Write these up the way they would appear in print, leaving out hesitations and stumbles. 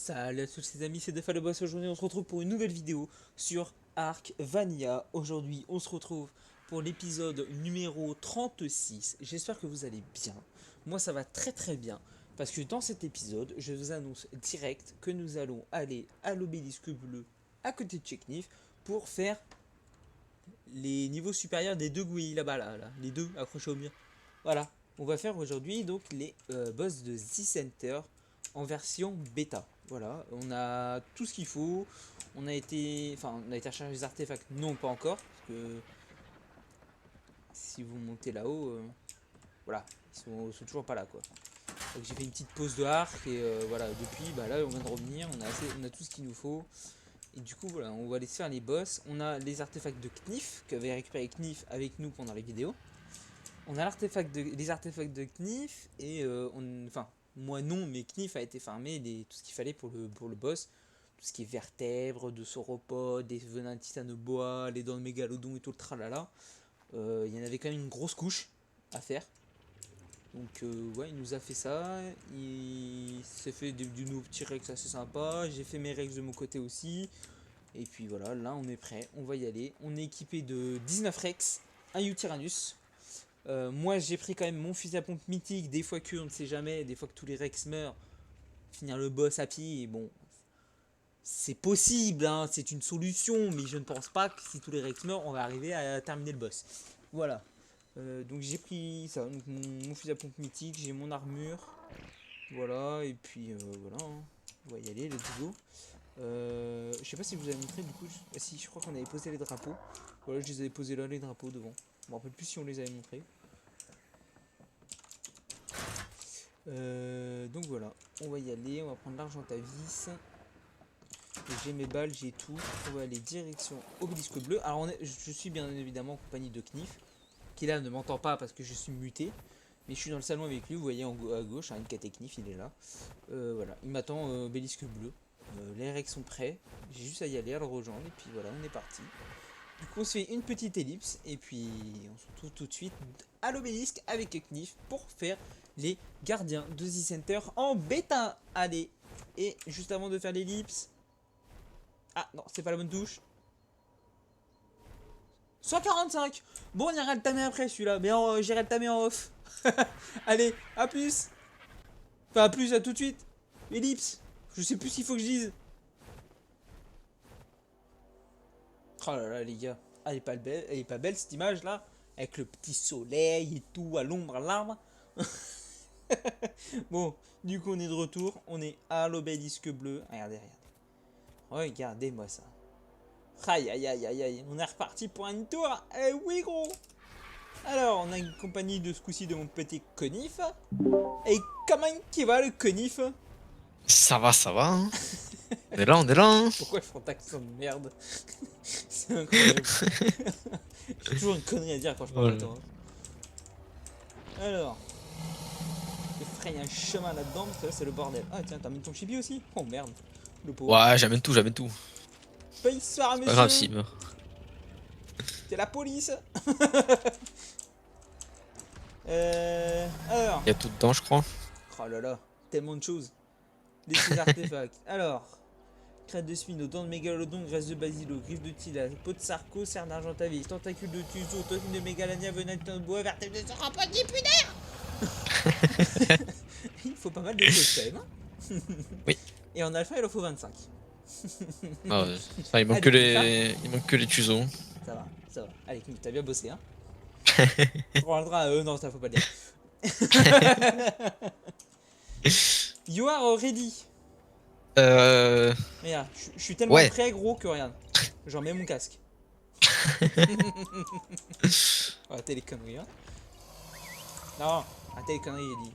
Salut à tous les amis, c'est DefaLeBoss. Aujourd'hui on se retrouve pour une nouvelle vidéo sur Ark Vanilla. Aujourd'hui on se retrouve pour l'épisode numéro 36. J'espère que vous allez bien. Moi ça va très très bien. Parce que dans cet épisode, je vous annonce direct que nous allons aller à l'obélisque bleu à côté de Checknif pour faire les niveaux supérieurs des deux gouilles là-bas, là, les deux accrochés au mur. Voilà, on va faire aujourd'hui donc les boss de The Center en version bêta. Voilà, on a tout ce qu'il faut. On a été recharger les artefacts, non pas encore, parce que si vous montez là-haut, voilà, ils sont toujours pas là quoi. Donc j'ai fait une petite pause de arc et voilà, depuis bah là on vient de revenir, on a tout ce qu'il nous faut. Et du coup voilà, on va aller faire les boss. On a les artefacts de Knif qu'avait récupéré Knif avec nous pendant les vidéos. On a les artefacts de Knif et moi non, mais Knif a été farmé tout ce qu'il fallait pour le boss. Tout ce qui est vertèbres, de sauropodes, des venins de titanoboa, les dents de mégalodon et tout le tralala. Il y en avait quand même une grosse couche à faire. Donc ouais, il nous a fait ça. Il s'est fait du nouveau petit Rex assez sympa. J'ai fait mes Rex de mon côté aussi. Et puis voilà, là on est prêt, on va y aller. On est équipé de 19 Rex, un Utyrannus. Moi j'ai pris quand même mon fusil à pompe mythique, des fois que on ne sait jamais, des fois que tous les Rex meurent, finir le boss à pied, et bon, c'est possible, hein, c'est une solution, mais je ne pense pas que si tous les Rex meurent, on va arriver à terminer le boss. Voilà, donc j'ai pris ça, donc mon fusil à pompe mythique, j'ai mon armure, voilà, et puis voilà, hein, on va y aller, let's go. Je sais pas si vous avez montré du coup, si je crois qu'on avait posé les drapeaux, voilà, je les avais posés là, les drapeaux devant, je me rappelle plus si on les avait montrés. Donc voilà, on va y aller, on va prendre l'argent à vis. J'ai mes balles, j'ai tout. On va aller direction obélisque bleu. Alors je suis bien évidemment en compagnie de Knif, qui là ne m'entend pas parce que je suis muté. Mais je suis dans le salon avec lui, vous voyez à gauche, un NKT Knif, il est là. Voilà, il m'attend obélisque bleu. Les règles sont prêts, j'ai juste à y aller, à le rejoindre, et puis voilà, on est parti. Du coup on se fait une petite ellipse, et puis on se retrouve tout de suite à l'obélisque avec Knif pour faire les gardiens de The Center en bêta. Allez, et juste avant de faire l'ellipse... Ah non, c'est pas la bonne touche. 145. Bon, on ira le tamer après celui-là, mais j'irai le tamer en off. Allez, à plus. Enfin, à plus, à tout de suite. Ellipse. Je sais plus ce qu'il faut que je dise. Oh là là, les gars. Ah, elle est pas belle cette image là. Avec le petit soleil et tout, à l'ombre, à l'arbre. Bon, du coup, on est de retour. On est à l'obélisque bleu. Regardez, regardez. Regardez-moi ça. Aïe, aïe, aïe, aïe, aïe. On est reparti pour un tour. Eh oui, gros. Alors, on a une compagnie de ce coup-ci de mon petit Conif. Et comment qui va le Conif? Ça va, hein. On est là, on est là, hein. Pourquoi je prends ta accent de merde? C'est incroyable. J'ai toujours une connerie à dire quand je parle de toi. Alors, je fraye un chemin là-dedans parce que là c'est le bordel. Ah tiens, t'as mis ton chibi aussi? Oh merde, le pauvre. Ouais, j'amène tout, j'amène tout. Bonsoir C'est pas grave monsieur. s'il meurt. C'est la police. Alors. Il y a tout dedans, je crois. Oh là là, tellement de choses. Des artefacts. Alors, crête de spino, dents de mégalodon, graisse de basilo, griffe de tila, peau de sarco, cerf d'argentavis, tentacule de tuzo, toxine de mégalania, venin de bois, vertèbre de sauropode, punaire. Il faut pas mal de choses quand même. Hein. Oui. Et en alpha, il en faut 25. Ah ouais. Enfin, il manque que les tusos. Ça va, ça va. Allez, t'as bien bossé, hein. On rendra non, ça faut pas le dire. You are ready. Regarde, je suis tellement prêt gros que regarde. J'en mets mon casque. Arrêtez les conneries, hein. Non, arrêtez les conneries, il dit.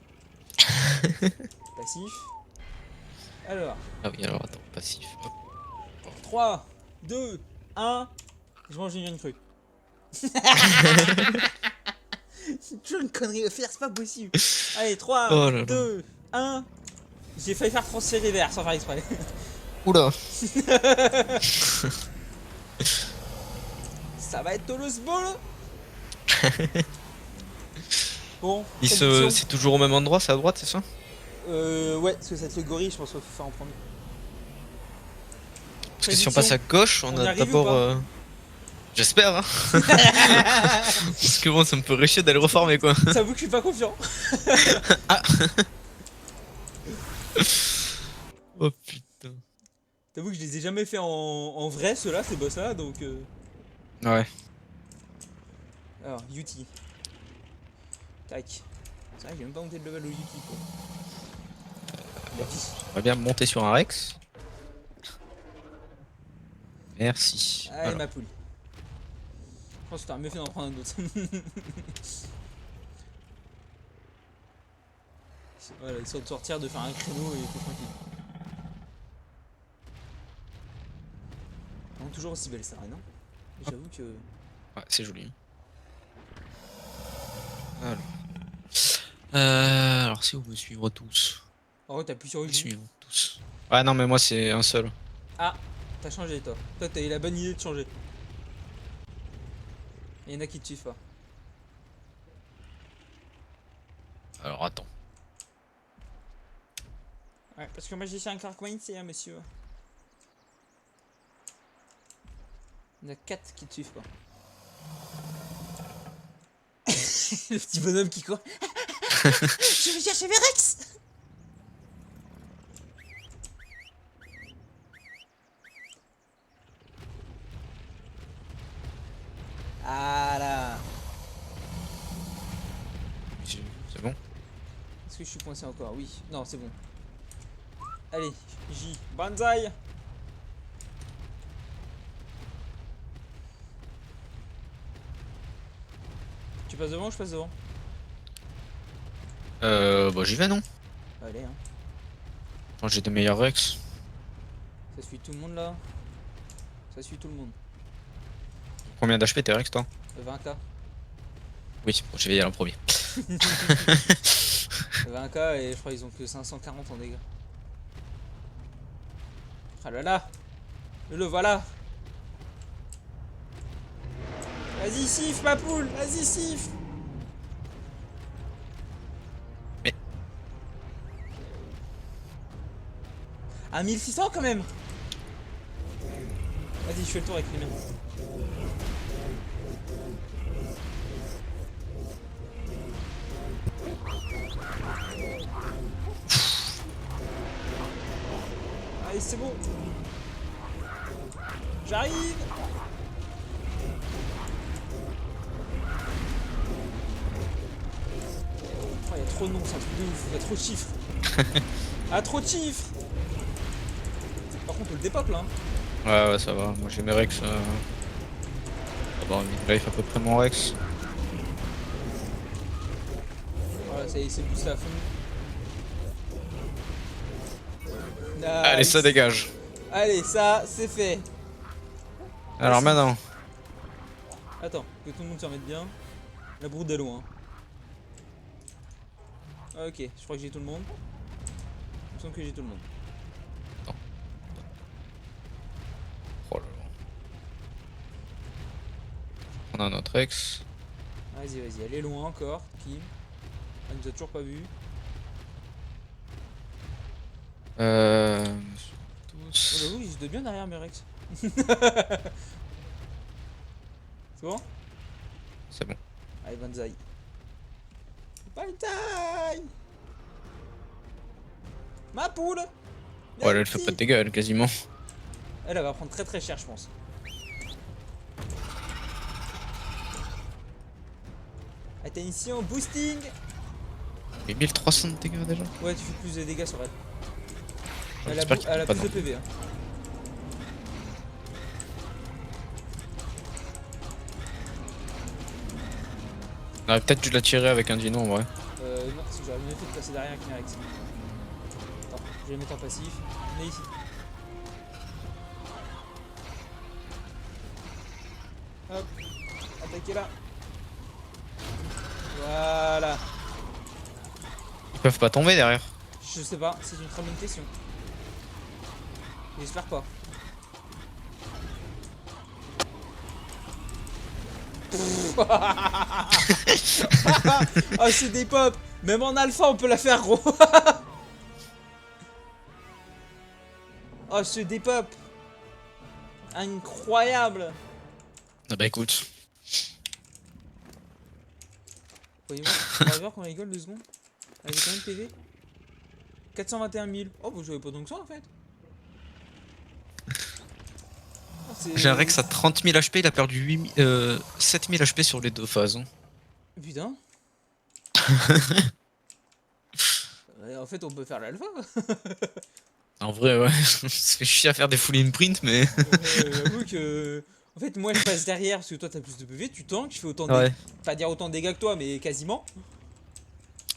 Passif. Alors. Ah oui, alors attends, passif. 3, 2, 1. Je mange une crue. C'est toujours une connerie à faire, c'est pas possible. Allez, 3, 2, 1. J'ai failli faire transférer vers sans faire exprès. Oula. Ça va être le ball. Bon. C'est toujours au même endroit, c'est à droite, c'est ça? Ouais, parce que ça te le gorille, je pense qu'il faut faire en premier. Parce que si on passe à gauche, on On y a arrive ou d'abord. pas J'espère, hein. Parce que bon, ça me ferait chier d'aller reformer quoi. J'avoue que je suis pas confiant. Oh putain. T'avoue que je les ai jamais fait en vrai, ceux-là, ces boss-là, donc... Ouais. Alors, Yuti. Tac. C'est vrai que j'ai même pas monté de level au Yuti, quoi. La vie. On va bien monter sur un Rex. Merci. Allez, Alors. ma poule. Je pense que t'aurais mieux fait d'en prendre un autre. Voilà, histoire de sortir, de faire un créneau et t'es tranquille. Non, toujours aussi belle, ça, non? J'avoue que... Ouais, c'est joli. Alors. Alors, si on veut suivre tous. En vrai, t'appuies sur Ils J. suivent tous. Ouais, non, mais moi c'est un seul. Ah, t'as changé, toi. Toi, t'as eu la bonne idée de changer. Il y en a qui te suivent pas. Alors, attends. Ouais, parce que moi, j'ai un Clark Wayne, c'est un monsieur. Il y en a 4 qui te suivent pas. Le petit bonhomme qui court. Je vais chercher mes Rex. Ah là. C'est bon. Est-ce que je suis coincé encore? Oui. Non, c'est bon. Allez, J. Banzai. Tu passes devant ou je passe devant? Bah j'y vais non. Allez, hein. Quand j'ai de meilleurs Rex. Ça suit tout le monde là. Ça suit tout le monde. Combien d'HP tes Rex toi? 20k. Oui, bon, je vais y aller en premier. 20k et je crois qu'ils ont que 540 en dégâts. Ah là là. Le voilà. Vas-y siffle ma poule. Vas-y siffle. Mais... À 1600 quand même. Vas-y, je fais le tour avec les miens. Allez, c'est bon. J'arrive. Oh, il y a trop de noms, c'est un truc de ouf. Il y a trop de chiffres. Ah, trop de chiffres. Par contre, on le dépeuple, hein. Ouais, ça va. Moi j'ai mes Rex. Ça va, life à peu près mon Rex. Voilà, ça y est, c'est boosté à fond. Nice. Allez, ça dégage. Allez, ça, c'est fait. Alors Merci. maintenant. Attends, que tout le monde se remette bien. La broute est loin. Ok, je crois que j'ai tout le monde. Il me semble que j'ai tout le monde. Oh là là. On a notre Rex. Vas-y, vas-y, elle est loin encore, Kim. Elle nous a toujours pas vu. Oh Tous. là oui, ils se bien derrière mes Rex. C'est bon? C'est bon. Allez, Banzai. Banzai. Ma poule. Ouais, elle fait pas de dégâts, elle, quasiment. Elle va prendre très très cher, je pense. Attention, boosting. Et 1300 de dégâts déjà. Ouais, tu fais plus de dégâts sur elle. Ouais, Elle j'espère qu'il a fait pas plus de non. PV. Hein. On aurait peut-être dû la tirer avec un dino en vrai. Non, parce que j'aurais mieux fait de passer derrière avec une Rex. Attends, je vais le mettre en passif. Venez ici. Hop, attaquez là. Voilà. Ils peuvent pas tomber derrière. Je sais pas, c'est une très bonne question. J'espère pas. Oh, c'est des pop. Même en alpha, on peut la faire, gros. Oh, c'est des pop. Incroyable. Ah bah écoute. Voyez-moi, on va voir qu'on rigole 2 secondes. Avec combien de PV? 421 000. Oh, bah j'avais pas donc ça en fait. Oh, J'ai un c'est. Rex à 30 000 HP, il a perdu 7 000 HP sur les 2 phases. Hein. Putain. En fait, on peut faire l'alpha. En vrai, ouais, ça fait chier à faire des full imprint, mais. J'avoue que. En fait, moi je passe derrière parce que toi t'as plus de PV, tu tankes, je fais autant de dégâts. Ouais. Pas dire autant de dégâts que toi, mais quasiment.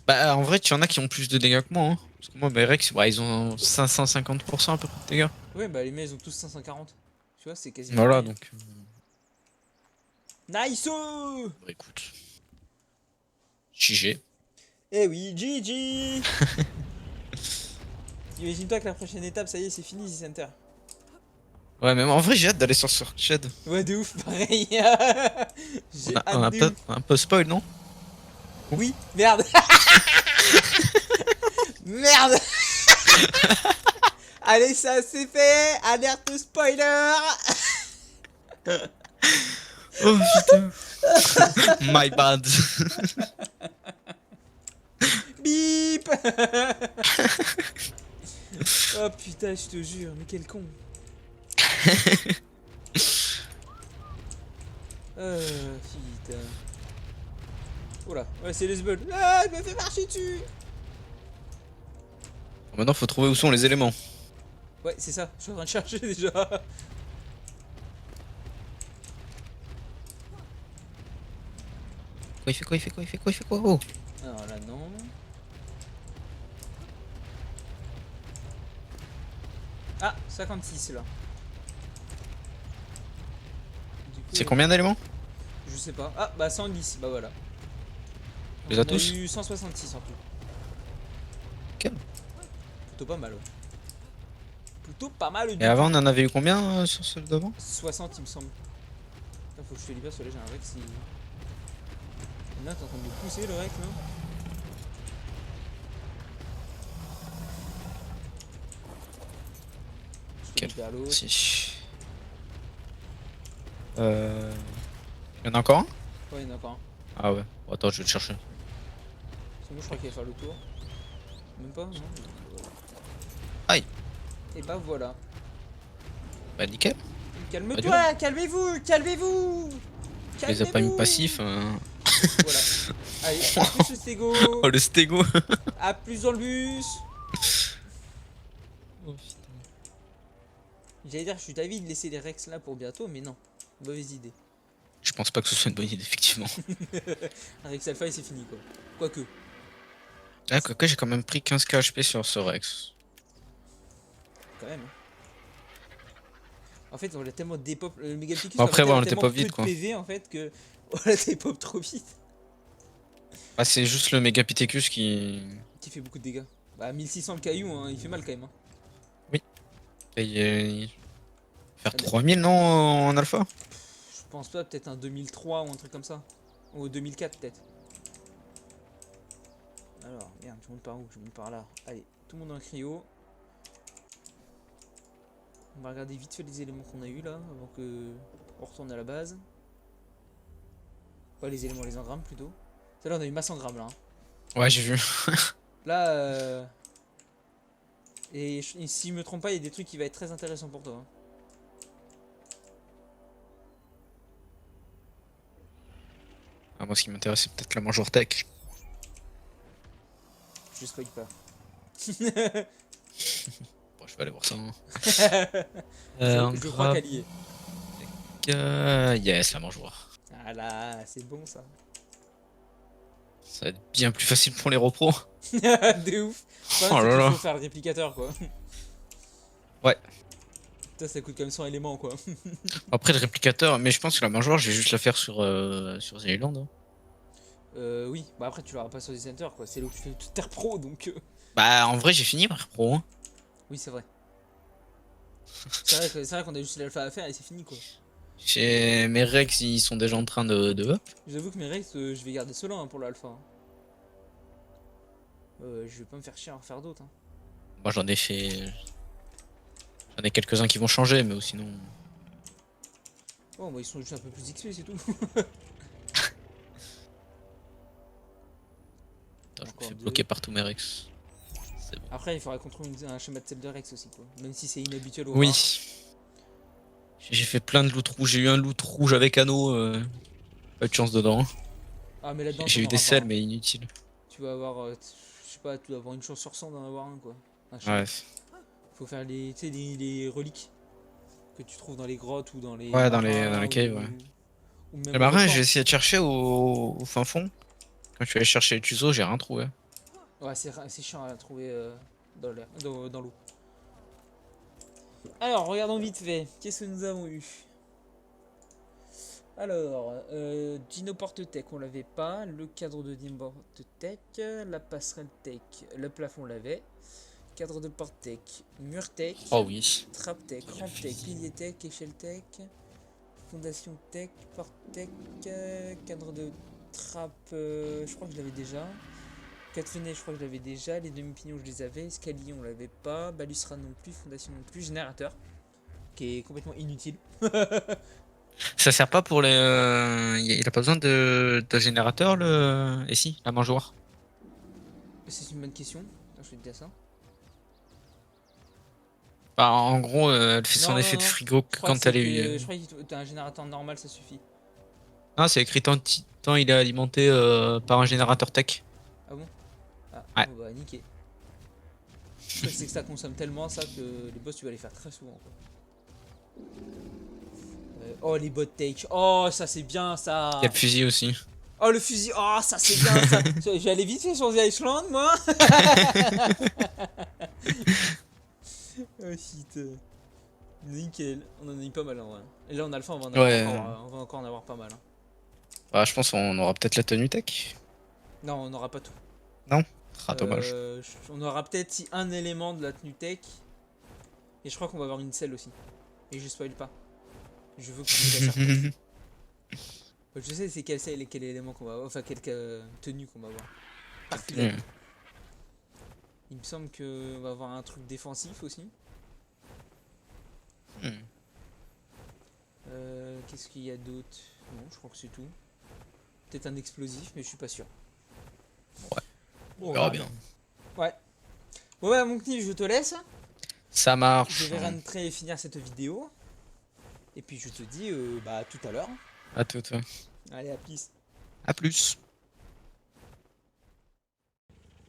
Bah en vrai, tu en as qui ont plus de dégâts que moi. Hein. Parce que moi, mes Rex, bah, ils ont 550% à peu près de dégâts. Ouais, bah les mecs ils ont tous 540. Tu vois, c'est quasiment Voilà, pareil. donc. Nice. Bah, écoute. GG. Eh oui, GG. Imagine-toi que la prochaine étape, ça y est, c'est fini, Z Center. Ouais, mais en vrai, j'ai hâte d'aller sur Shed. Ouais, de ouf, pareil. J'ai On a hâte de ouf. un peu spoil, non? Oui, merde. Merde. Allez, ça c'est fait. Alerte spoiler. Oh putain. My bad. Bip. Oh putain, je te jure, mais quel con. Putain. Oh là, ouais, c'est les bulles. Ah, il me fait marcher dessus. Maintenant, faut trouver où sont les éléments. Ouais, c'est ça, je suis en train de chercher déjà. Quoi, il fait quoi, il fait quoi, il fait quoi, il fait quoi? Oh. Alors là, non. Ah, 56 là. Du coup, C'est combien d'éléments? je sais pas. Ah, bah 110, bah voilà. Tu les as On a tous? eu 166 en tout. Ok. Plutôt pas mal, ouais. Plutôt pas mal du Et avant, tout. on en avait eu combien sur celle d'avant? 60, il me semble. Putain, faut que je te libère, parce que là j'ai un Rex. Là, t'es en train de me pousser le Rex, là. Je te Ok. libère l'autre. Si. Il y en a encore un? Ouais, il y en a encore un. Ah ouais. Bon, attends, je vais le chercher. C'est bon, je crois qu'il va faire le tour. Même pas, non. Aïe. Et bah voilà. Bah nickel. Calme-toi, calmez-vous, calmez-vous. Tu les as pas mis Calmez-vous. passifs. Voilà. Allez, à plus le stégo. Oh le stégo. À plus dans le bus. Oh putain. J'allais dire, je suis d'avis de laisser les Rex là pour bientôt, mais non. Mauvaise idée. Je pense pas que ce soit une bonne idée, effectivement. Un Rex Alpha et c'est fini quoi. Quoique. Ah, quoique j'ai quand même pris 15k HP sur ce Rex. Quand même. En fait, on l'a tellement dépop. Le Megapicus Bon, après, ouais, on tellement était pas peu vite de quoi. PV en fait que. On l'a dépop trop vite. Ah, c'est juste le Megapithecus qui. Qui fait beaucoup de dégâts. Bah, 1600 le caillou, hein, il fait mal quand même. Hein. Oui. Et faire Ah, mais 3000 non en alpha? je pense pas, peut-être un 2003 ou un truc comme ça. Ou 2004 peut-être. Alors, merde, je monte par où? Je monte par là. Allez, tout le monde en cryo. On va regarder vite fait les éléments qu'on a eu là, avant que on retourne à la base. Pas les éléments, les engrammes plutôt. Là on a eu masse engrammes là. Hein. Ouais, j'ai vu. Là, et si je me trompe pas, il y a des trucs qui vont être très intéressants pour toi. Hein. Ah, moi, ce qui m'intéresse, c'est peut-être la mangeoire tech. Je spoil pas. Bon, je vais aller voir ça. Hein. Je crois qu'elle y est. Yes, la mangeoire. Ah là, c'est bon ça. Ça va être bien plus facile pour les repros. De ouf. Oh là Il là. faut faire le réplicateur quoi. Ouais. Putain, ça coûte comme 100 éléments quoi. Après, le réplicateur, mais je pense que la mangeoire, je vais juste la faire sur The Island. Hein. Oui, bah après tu l'auras pas sur des centers quoi. C'est là où tu fais toute terre pro donc. Bah, en vrai, j'ai fini par pro. Hein. Oui, c'est vrai. C'est vrai qu'on a juste l'alpha à faire et c'est fini quoi. Chez mes Rex, ils sont déjà en train de up. J'avoue que mes Rex, je vais garder ceux-là hein, pour l'alpha. Hein. Je vais pas me faire chier à en refaire d'autres. Hein. Moi, j'en ai fait. J'en ai quelques-uns qui vont changer, mais sinon. Oh, bah, ils sont juste un peu plus XP, c'est tout. Attends, je me Encore fais deux. bloquer par tous mes Rex. C'est bon. Après, il faudrait qu'on trouve un schéma de celle de Rex aussi, quoi. Même si c'est inhabituel au rare. Oui. J'ai fait plein de loot rouges. J'ai eu un loot rouge avec anneau. Pas de chance dedans. Ah, mais là-dedans, J'ai t'en eu des auras pas, selles, hein. mais inutiles. Tu vas avoir, je sais pas, tu vas avoir une chance sur 100 d'en avoir un, quoi. Un schéma. Ouais. Faut faire les, tu sais, les reliques que tu trouves dans les grottes ou dans les Ouais, dans marins les caves, ouais. ou Le même au marin, j'ai volcan. essayé de chercher au fin fond. Quand je suis allé chercher les tutos, j'ai rien trouvé. Ouais, c'est chiant à trouver dans l'air, dans l'eau. Alors, regardons vite fait. Qu'est-ce que nous avons eu? Alors, Dino Porte-Tech, on l'avait pas. Le cadre de Dino Porte-Tech. La passerelle Tech, le plafond on l'avait. Cadre de Porte-Tech, Mur Tech. Oh oui. Trap Tech, Rampe Tech, Pilier Tech, Échelle Tech. Fondation Tech, Porte Tech. Cadre de Trap, je crois que je l'avais déjà. Catherine, je crois que je l'avais déjà. Les demi-pignons, je les avais. Escalier, on l'avait pas. Balustrade non plus. Fondation non plus. Générateur, qui est complètement inutile. Ça sert pas pour les. Il a pas besoin de générateur, le. Et si, la mangeoire. C'est une bonne question. Attends, je vais te dire ça. Bah, en gros, elle fait son Non, non, effet de non. frigo Je crois que quand c'est elle que. est. Je crois que t'as un générateur normal, ça suffit. Ah, c'est écrit tant il est alimenté par un générateur tech. Ah bon? Ah, Ouais. bon bah, niqué. Le truc, c'est que ça consomme tellement ça que les boss, tu vas les faire très souvent, quoi. Oh, les bot take. Oh, ça, c'est bien, Il y a ça. le fusil aussi. Oh, le fusil. Oh, ça, c'est bien, ça. J'allais vite fait sur The Iceland, moi. Oh, shit. Nickel. On en a eu pas mal, en vrai. Et là, on a le fin, on va en avoir Ouais. encore, on va encore en avoir pas mal, hein. Bah, je pense qu'on aura peut-être la tenue tech. Non, on n'aura pas tout. Non? Ah, dommage. On aura peut-être si un élément de la tenue tech. Et je crois qu'on va avoir une selle aussi. Et je spoil pas. Je veux que tu me la surprise. Je sais c'est quelle selle et quel élément qu'on va avoir. Enfin, quelle tenue qu'on va avoir. Particulièrement. Hmm. Il me semble qu'on va avoir un truc défensif aussi. Hmm. Qu'est-ce qu'il y a d'autre? Non, je crois que c'est tout. Peut-être un explosif, mais je suis pas sûr. Ouais, on Bon, verra bien. Ouais. Bon, bah, mon petit, je te laisse. Ça Je marche. vais rentrer et finir cette vidéo. Et puis, je te dis bah, à tout à l'heure. À tout. Allez, à plus. À plus.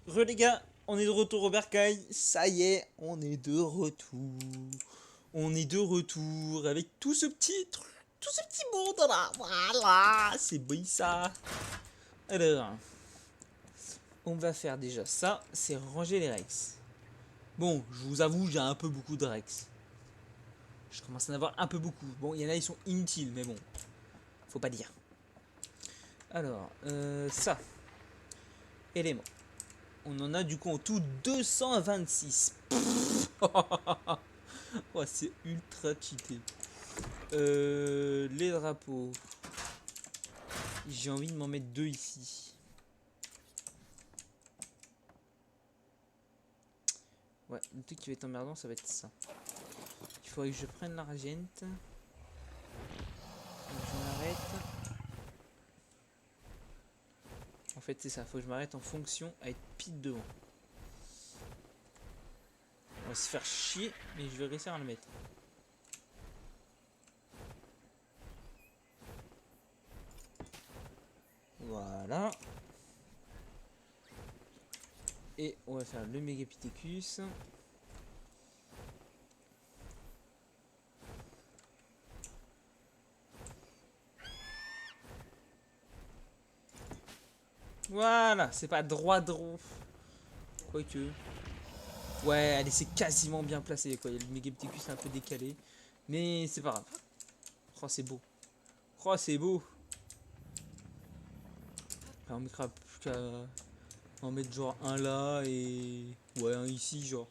Les gars, on est de retour au bercail. Ça y est, on est de retour. On est de retour avec tout ce petit truc, tout ce petit monde là. Voilà, c'est beau ça. Alors, on va faire déjà ça, c'est ranger les Rex. Bon, je vous avoue, j'ai un peu beaucoup de Rex. Je commence à en avoir un peu beaucoup. Bon, il y en a, ils sont inutiles, mais bon, faut pas dire. Alors, ça, élément. On en a du coup en tout 226. Oh, c'est ultra cheaté. Les drapeaux. J'ai envie de m'en mettre deux ici. Ouais, le truc qui va être emmerdant, ça va être ça. Il faudrait que je prenne l'argent. Donc je m'arrête. En fait, c'est ça. Faut que je m'arrête en fonction à être pile devant. On va se faire chier, mais je vais réussir à le mettre. Voilà. Et on va faire le Megapithecus. Voilà, c'est pas droit. Quoique. Ouais, allez, c'est quasiment bien placé, quoi. Le Megapithecus est un peu décalé. Mais c'est pas grave. Oh, c'est beau. Oh, c'est beau. Alors, on mettra plus qu'à en mettre genre un là et... Ouais, un ici, genre.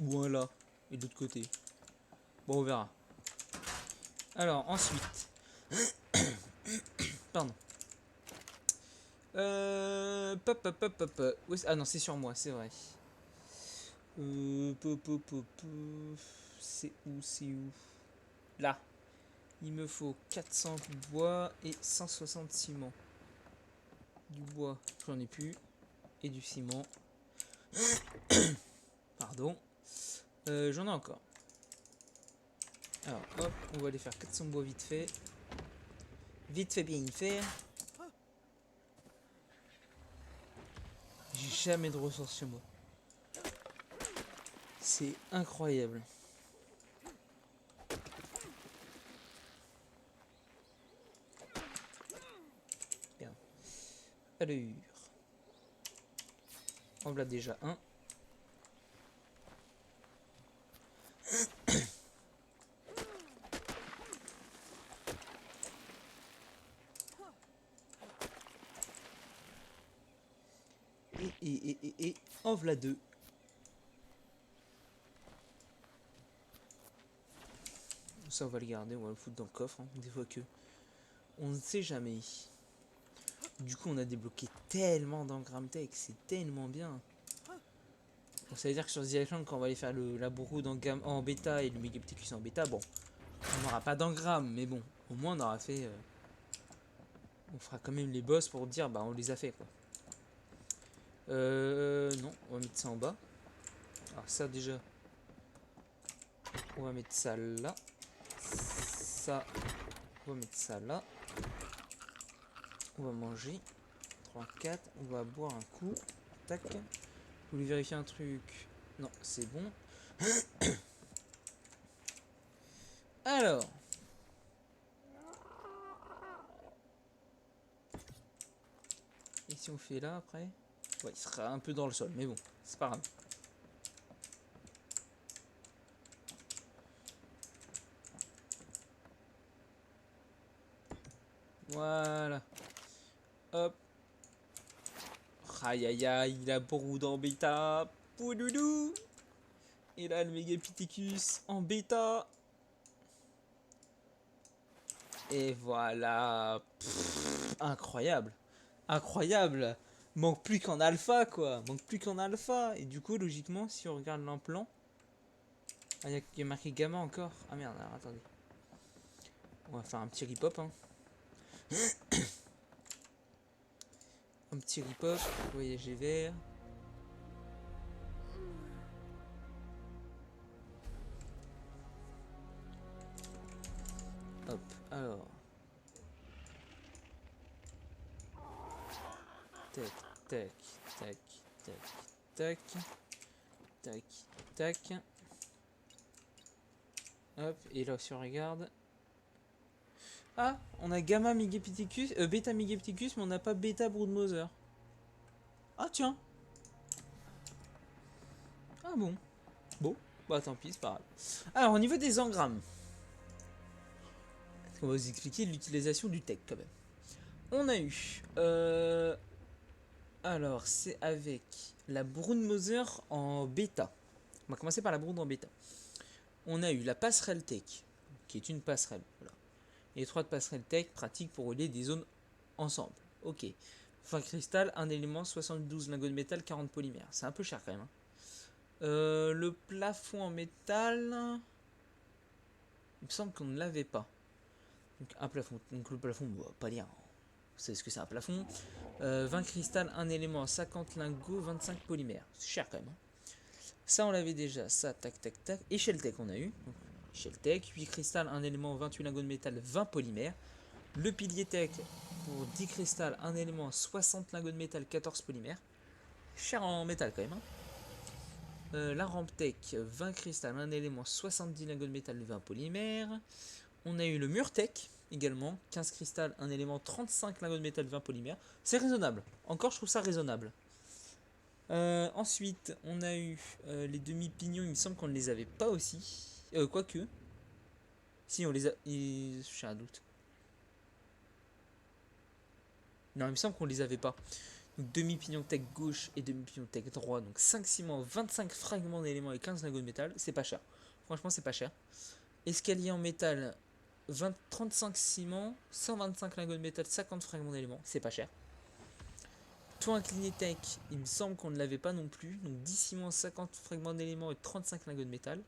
Ou un là. Et de l'autre côté. Bon, on verra. Alors, ensuite. Pardon. Ah non, c'est sur moi, c'est vrai. C'est où, c'est où? Là. Il me faut 400 bois et 160 ciment. Du bois, j'en ai plus. Et du ciment. Pardon. J'en ai encore. Alors, hop, on va aller faire 400 bois vite fait. Vite fait, bien fait. J'ai jamais de ressources chez moi. C'est incroyable. Bien. Allure. En voilà déjà un. Et en voilà deux. Ça, on va le garder, on va le foutre dans le coffre, hein, des fois que. On ne sait jamais. Du coup, on a débloqué tellement d'engramme tech, c'est tellement bien. Donc, ça veut dire que sur The Island, quand on va aller faire la broude en bêta et le Megapithecus en bêta, bon, on n'aura pas d'engramme, mais bon, au moins on aura fait. On fera quand même les boss pour dire, bah on les a fait quoi. Non, on va mettre ça en bas. Alors, ça déjà, on va mettre ça là. Ça, on va mettre ça là. On va manger. 3, 4, on va boire un coup. Tac. Vous voulez vérifier un truc? Non, c'est bon. Alors. Et si on fait là après? Ouais, il sera un peu dans le sol, mais bon, c'est pas grave. Voilà. Hop. Aïe aïe aïe, la broude en bêta. Pouloulou. Et là, le Megapithecus en bêta. Et voilà. Pff, incroyable. Incroyable. Manque plus qu'en alpha, quoi. Manque plus qu'en alpha. Et du coup, logiquement, si on regarde l'implant. Ah, il y a marqué gamma encore. Ah merde, alors, attendez. On va faire un petit rip-hop, hein. Un petit rip-hop. Voyager vers. Hop, alors. Tac, tac, tac, tac, tac, tac, tac. Hop, et là, si on regarde. Ah, on a gamma Megapithecus, bêta Megapithecus, mais on n'a pas bêta Broodmother. Ah, tiens. Ah bon. Bon, bah tant pis, c'est pas grave. Alors, au niveau des engrammes. On va vous expliquer l'utilisation du tech quand même. On a eu. Alors, c'est avec la Broodmother en bêta. On va commencer par la Brood en bêta. On a eu la passerelle tech, qui est une passerelle. Voilà. Et 3 de passerelle tech pratiques pour relier des zones ensemble. Ok. Fin cristal, un élément, 72 lingots de métal, 40 polymères. C'est un peu cher quand même. Hein. Le plafond en métal. Il me semble qu'on ne l'avait pas. Donc un plafond. Donc le plafond, bah, pas lire. Vous savez ce que c'est un plafond. 20 cristal, un élément, 50 lingots, 25 polymères. C'est cher quand même. Hein. Ça on l'avait déjà. Ça, tac, tac, tac. Échelle tech on a eu. Donc, échelle tech, 8 cristal, un élément, 28 lingots de métal, 20 polymères. Le pilier tech pour 10 cristal, un élément, 60 lingots de métal, 14 polymères. Cher en métal quand même. Hein. La rampe tech, 20 cristal, un élément, 70 lingots de métal, 20 polymères. On a eu le mur tech également, 15 cristal, un élément, 35 lingots de métal, 20 polymères. C'est raisonnable. Encore, je trouve ça raisonnable. Ensuite, on a eu les demi-pignons. Il me semble qu'on ne les avait pas aussi. Quoique. Si, on les a. J'ai un doute. Non, il me semble qu'on les avait pas. Donc demi-pignon tech gauche et demi-pignon tech droit. Donc 5 ciments, 25 fragments d'éléments et 15 lingots de métal. C'est pas cher. Franchement, c'est pas cher. Escalier en métal, 35 ciments, 125 lingots de métal, 50 fragments d'éléments. C'est pas cher. Toit incliné tech, il me semble qu'on ne l'avait pas non plus. Donc 10 ciments, 50 fragments d'éléments et 35 lingots de métal.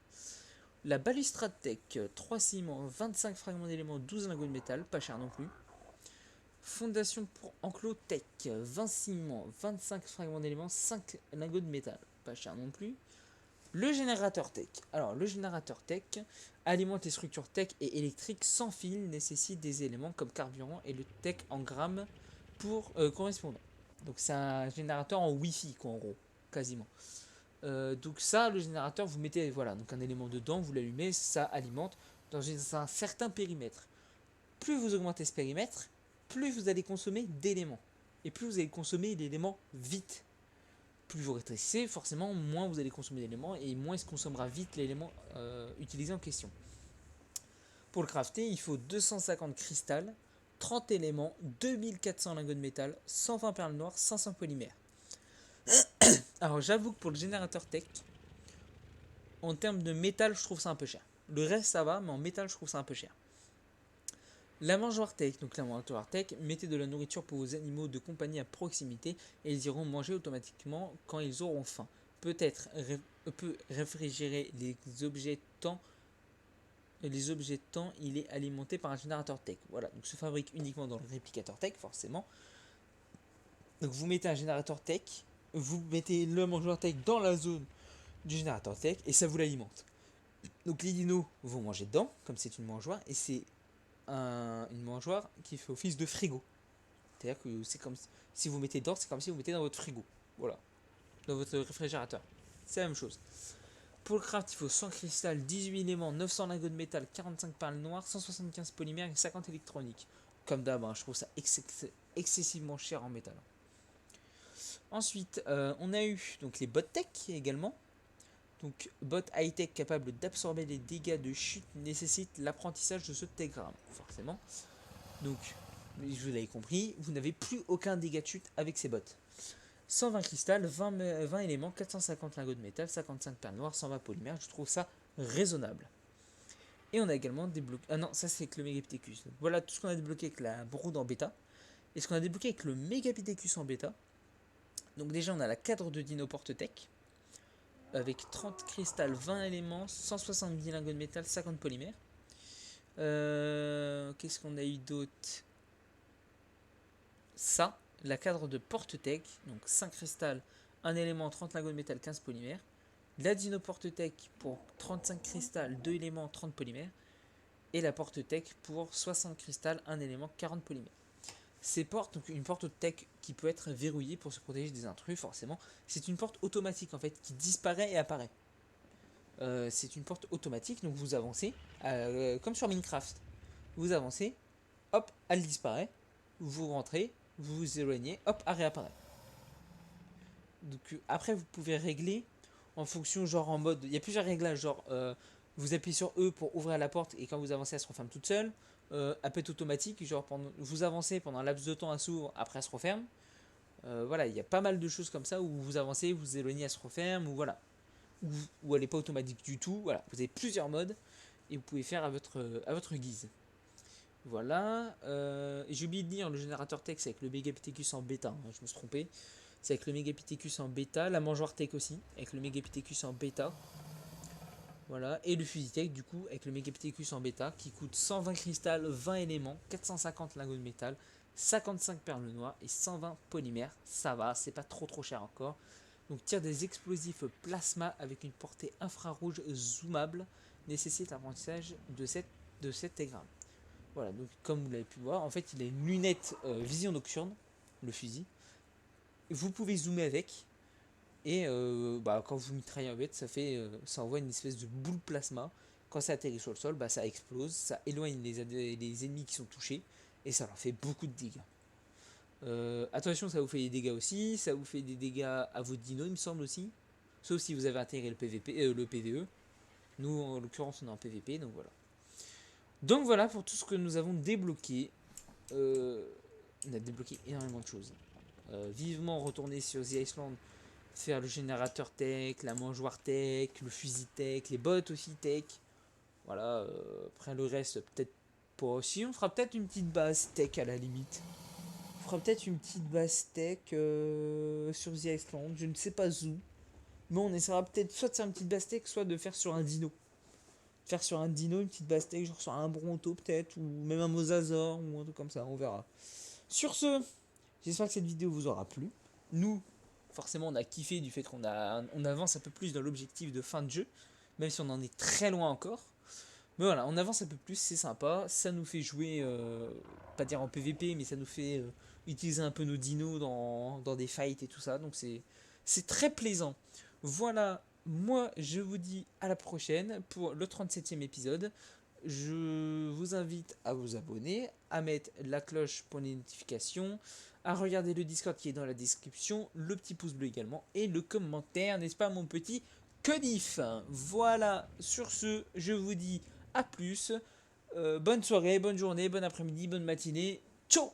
La balustrade tech, 3 ciments, 25 fragments d'éléments, 12 lingots de métal, pas cher non plus. Fondation pour enclos tech, 20 ciments, 25 fragments d'éléments, 5 lingots de métal, pas cher non plus. Le générateur tech. Alors, le générateur tech alimente les structures tech et électriques sans fil, nécessite des éléments comme carburant et le tech en grammes pour correspondant. Donc, c'est un générateur en Wi-Fi, quoi, en gros, quasiment. Donc, ça, le générateur, vous mettez voilà, donc un élément dedans, vous l'allumez, ça alimente dans un certain périmètre. Plus vous augmentez ce périmètre, plus vous allez consommer d'éléments. Et plus vous allez consommer d'éléments vite. Plus vous rétrécissez, forcément, moins vous allez consommer d'éléments et moins il se consommera vite l'élément utilisé en question. Pour le crafter, il faut 250 cristal, 30 éléments, 2400 lingots de métal, 120 perles noires, 500 polymères. Alors j'avoue que pour le générateur tech, en termes de métal, je trouve ça un peu cher. Le reste ça va, mais en métal, je trouve ça un peu cher. La mangeoire tech, donc la mangeoire tech, mettez de la nourriture pour vos animaux de compagnie à proximité et ils iront manger automatiquement quand ils auront faim. Peut réfrigérer les objets tant il est alimenté par un générateur tech. Voilà, donc se fabrique uniquement dans le réplicateur tech, forcément. Donc vous mettez un générateur tech, vous mettez le mangeoire tech dans la zone du générateur tech et ça vous l'alimente. Donc les dinos vont manger dedans, comme c'est une mangeoire, et c'est une mangeoire qui fait office de frigo. C'est-à-dire que c'est comme si vous mettez dedans, c'est comme si vous mettez dans votre frigo. Voilà. Dans votre réfrigérateur. C'est la même chose. Pour le craft, il faut 100 cristal, 18 éléments, 900 lingots de métal, 45 perles noires, 175 polymères et 50 électroniques. Comme d'hab, je trouve ça excessivement cher en métal. Ensuite, on a eu donc les bottes tech également. Donc, bot high-tech capable d'absorber les dégâts de chute nécessite l'apprentissage de ce télégramme, forcément. Donc, vous l'avez compris, vous n'avez plus aucun dégât de chute avec ces bots. 120 cristal, 20 éléments, 450 lingots de métal, 55 perles noires, 120 polymères, je trouve ça raisonnable. Et on a également débloqué... Ah non, ça c'est avec le Megapithecus. Voilà tout ce qu'on a débloqué avec la Brood en bêta. Et ce qu'on a débloqué avec le Megapithecus en bêta. Donc déjà on a la cadre de Dino Porte-Tech. Avec 30 cristal, 20 éléments, 170 lingots de métal, 50 polymères. Qu'est-ce qu'on a eu d'autre? Ça, la cadre de Porte-Tech, donc 5 cristal, 1 élément, 30 lingots de métal, 15 polymères. La Dino Porte-Tech pour 35 cristal, 2 éléments, 30 polymères. Et la Porte-Tech pour 60 cristal, 1 élément, 40 polymères. Ces portes, donc une porte tech qui peut être verrouillée pour se protéger des intrus, forcément. C'est une porte automatique en fait qui disparaît et apparaît. C'est une porte automatique, donc vous avancez, comme sur Minecraft. Vous avancez, hop, elle disparaît, vous rentrez, vous vous éloignez, hop, elle réapparaît. Donc après vous pouvez régler en fonction, genre en mode, il y a plusieurs réglages, genre vous appuyez sur E pour ouvrir la porte et quand vous avancez elle se referme toute seule. Elle peut être automatique, genre vous avancez pendant un laps de temps, elle s'ouvre, après elle se referme. Voilà, il y a pas mal de choses comme ça où vous avancez, vous vous éloignez, elle se referme, ou voilà. Ou elle n'est pas automatique du tout. Voilà, vous avez plusieurs modes et vous pouvez faire à votre guise. Voilà. J'ai oublié de dire le générateur tech c'est avec le Megapithecus en bêta. Je me suis trompé. C'est avec le Megapithecus en bêta. La mangeoire tech aussi, avec le Megapithecus en bêta. Voilà. Et le fusil tech du coup avec le Megapithecus en bêta qui coûte 120 cristal, 20 éléments, 450 lingots de métal, 55 perles noires et 120 polymères. Ça va, c'est pas trop cher encore. Donc tire des explosifs plasma avec une portée infrarouge zoomable, nécessite l'apprentissage de cet télégramme. Voilà, donc comme vous l'avez pu voir, en fait il a une lunette vision nocturne, le fusil. Vous pouvez zoomer avec, et quand vous mitraillez en bête, ça envoie une espèce de boule plasma. Quand ça atterrit sur le sol, ça explose, ça éloigne les ennemis qui sont touchés, et ça leur fait beaucoup de dégâts. Attention, ça vous fait des dégâts aussi, ça vous fait des dégâts à vos dinos, il me semble aussi. Sauf si vous avez intégré le PVE. Nous, en l'occurrence, on est en PVP, donc voilà. Donc voilà pour tout ce que nous avons débloqué. On a débloqué énormément de choses. Vivement retourner sur The Iceland, faire le générateur tech, la mangeoire tech, le fusil tech, les bottes aussi tech. Voilà, après le reste, peut-être pas aussi. On fera peut-être une petite base tech à la limite. On fera peut-être une petite base tech sur The Iceland, je ne sais pas où. Mais on essaiera peut-être soit de faire une petite base tech, soit de faire sur un dino. faire sur un dino une petite bastèque, genre sur un bronto peut-être, ou même un mosasaur, ou un truc comme ça, on verra. Sur ce, j'espère que cette vidéo vous aura plu. Nous, forcément, on a kiffé du fait on avance un peu plus dans l'objectif de fin de jeu, même si on en est très loin encore. Mais voilà, on avance un peu plus, c'est sympa. Ça nous fait jouer, pas dire en PVP, mais ça nous fait utiliser un peu nos dinos dans des fights et tout ça. Donc c'est très plaisant. Voilà, moi je vous dis à la prochaine pour le 37e épisode. Je vous invite à vous abonner, à mettre la cloche pour les notifications, à regarder le Discord qui est dans la description, le petit pouce bleu également, et le commentaire, n'est-ce pas mon petit Codif? Voilà, sur ce, je vous dis à plus. Bonne soirée, bonne journée, bon après-midi, bonne matinée. Ciao!